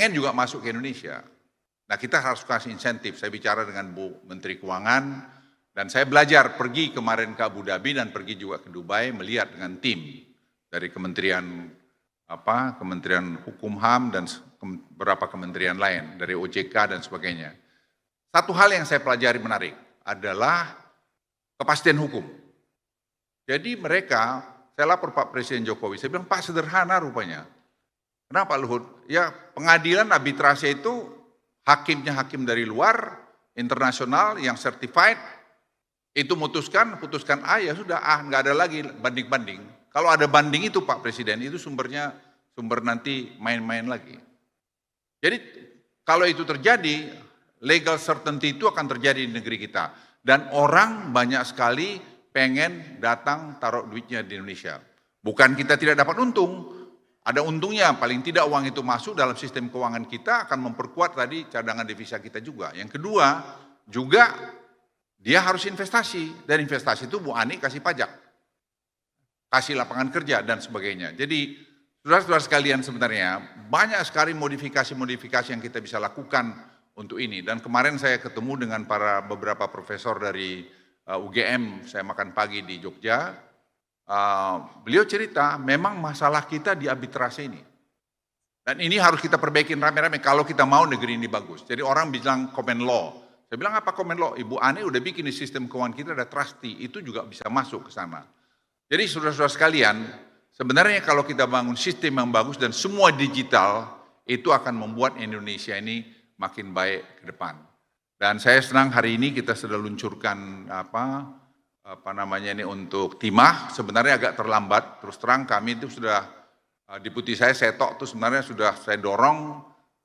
pengen juga masuk ke Indonesia. Nah, kita harus kasih insentif. Saya bicara dengan Bu Menteri Keuangan, dan saya belajar pergi kemarin ke Abu Dhabi dan pergi juga ke Dubai melihat dengan tim dari Kementerian Hukum HAM dan beberapa kementerian lain, dari OJK dan sebagainya. Satu hal yang saya pelajari menarik adalah kepastian hukum. Jadi mereka, saya lapor Pak Presiden Jokowi, saya bilang, Pak, sederhana rupanya. Kenapa Luhut? Ya, pengadilan arbitrase itu hakimnya hakim dari luar, internasional yang certified, itu putuskan A, ya sudah, nggak ada lagi banding-banding. Kalau ada banding itu Pak Presiden, itu sumber nanti main-main lagi. Jadi kalau itu terjadi, legal certainty itu akan terjadi di negeri kita. Dan orang banyak sekali pengen datang taruh duitnya di Indonesia. Bukan kita tidak dapat untung, ada untungnya, paling tidak uang itu masuk dalam sistem keuangan kita akan memperkuat tadi cadangan devisa kita juga. Yang kedua, juga dia harus investasi, dan investasi itu Bu Ani kasih pajak, kasih lapangan kerja dan sebagainya. Jadi saudara-saudara sekalian, sebenarnya banyak sekali modifikasi-modifikasi yang kita bisa lakukan untuk ini. Dan kemarin saya ketemu dengan beberapa profesor dari UGM, saya makan pagi di Jogja. Beliau cerita, memang masalah kita di arbitrase ini. Dan ini harus kita perbaikin rame-rame kalau kita mau negeri ini bagus. Jadi orang bilang common law. Saya bilang apa common law? Ibu Ani udah bikin di sistem keuangan kita ada trustee, itu juga bisa masuk ke sana. Jadi saudara-saudara sekalian, sebenarnya kalau kita bangun sistem yang bagus dan semua digital, itu akan membuat Indonesia ini makin baik ke depan. Dan saya senang hari ini kita sudah luncurkan untuk timah, sebenarnya agak terlambat, terus terang kami itu sudah, Deputi saya Setok itu sebenarnya sudah saya dorong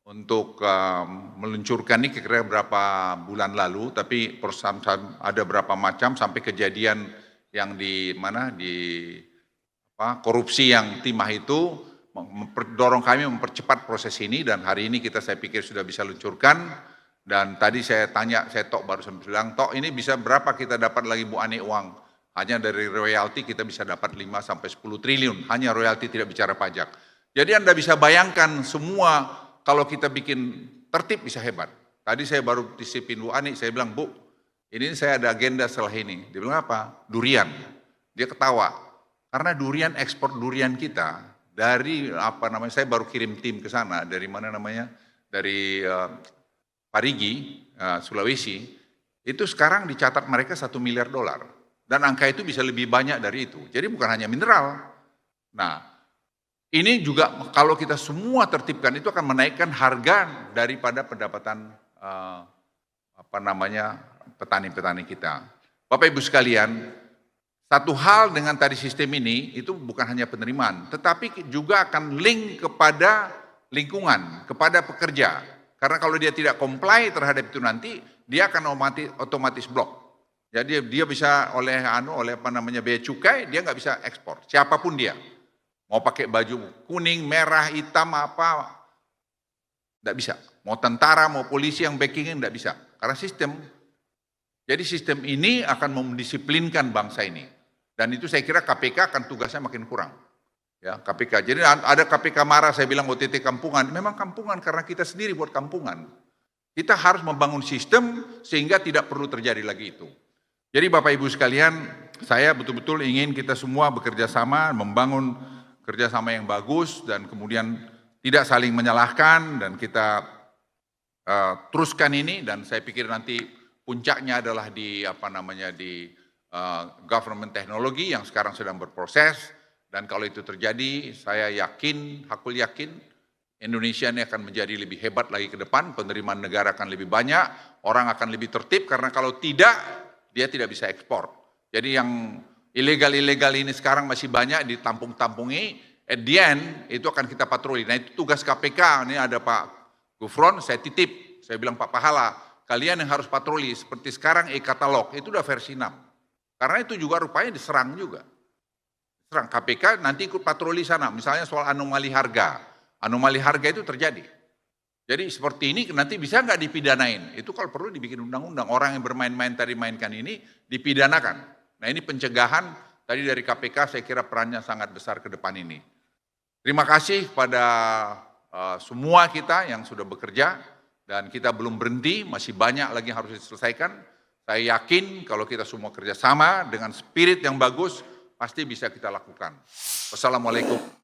untuk meluncurkan ini kira-kira berapa bulan lalu, tapi ada berapa macam sampai kejadian yang korupsi yang timah itu, dorong kami mempercepat proses ini, dan hari ini saya pikir sudah bisa luncurkan. Dan tadi saya tanya, Tok baru bilang, Tok ini bisa berapa kita dapat lagi Bu Ani uang? Hanya dari royalti kita bisa dapat 5-10 triliun, hanya royalti tidak bicara pajak. Jadi Anda bisa bayangkan semua kalau kita bikin tertib bisa hebat. Tadi saya baru disipin Bu Ani, saya bilang, Bu, ini saya ada agenda setelah ini. Dia bilang apa? Durian. Dia ketawa. Karena durian, ekspor durian kita, dari saya baru kirim tim ke sana, dari dari Parigi, Sulawesi, itu sekarang dicatat mereka $1 miliar. Dan angka itu bisa lebih banyak dari itu. Jadi bukan hanya mineral. Nah, ini juga kalau kita semua tertibkan itu akan menaikkan harga daripada pendapatan petani-petani kita. Bapak Ibu sekalian, satu hal dengan tadi sistem ini itu bukan hanya penerimaan, tetapi juga akan link kepada lingkungan, kepada pekerja. Karena kalau dia tidak comply terhadap itu nanti, dia akan otomatis blok. Jadi dia bisa oleh bea cukai, dia nggak bisa ekspor. Siapapun dia, mau pakai baju kuning, merah, hitam nggak bisa. Mau tentara, mau polisi yang backingnya nggak bisa. Karena jadi sistem ini akan mendisiplinkan bangsa ini. Dan itu saya kira KPK akan tugasnya makin kurang. Ya, KPK. Jadi ada KPK marah, saya bilang OTT kampungan. Memang kampungan karena kita sendiri buat kampungan. Kita harus membangun sistem sehingga tidak perlu terjadi lagi itu. Jadi Bapak Ibu sekalian, saya betul-betul ingin kita semua bekerja sama, membangun kerjasama yang bagus, dan kemudian tidak saling menyalahkan, dan kita teruskan ini, dan saya pikir nanti puncaknya adalah di government technology yang sekarang sedang berproses. Dan kalau itu terjadi, saya yakin, hakul yakin, Indonesia ini akan menjadi lebih hebat lagi ke depan, penerimaan negara akan lebih banyak, orang akan lebih tertib, karena kalau tidak, dia tidak bisa ekspor. Jadi yang ilegal-ilegal ini sekarang masih banyak ditampung-tampungi, at the end, itu akan kita patroli. Nah itu tugas KPK, ini ada Pak Gufron, saya titip, saya bilang Pak Pahala, kalian yang harus patroli, seperti sekarang e-katalog, itu udah versi 6. Karena itu juga rupanya diserang juga. Serang KPK nanti ikut patroli sana, misalnya soal anomali harga. Anomali harga itu terjadi. Jadi seperti ini nanti bisa nggak dipidanain? Itu kalau perlu dibikin undang-undang. Orang yang bermain-main tadi mainkan ini dipidanakan. Nah ini pencegahan tadi dari KPK, saya kira perannya sangat besar ke depan ini. Terima kasih pada semua kita yang sudah bekerja dan kita belum berhenti, masih banyak lagi yang harus diselesaikan. Saya yakin kalau kita semua kerjasama dengan spirit yang bagus, pasti bisa kita lakukan. Wassalamualaikum.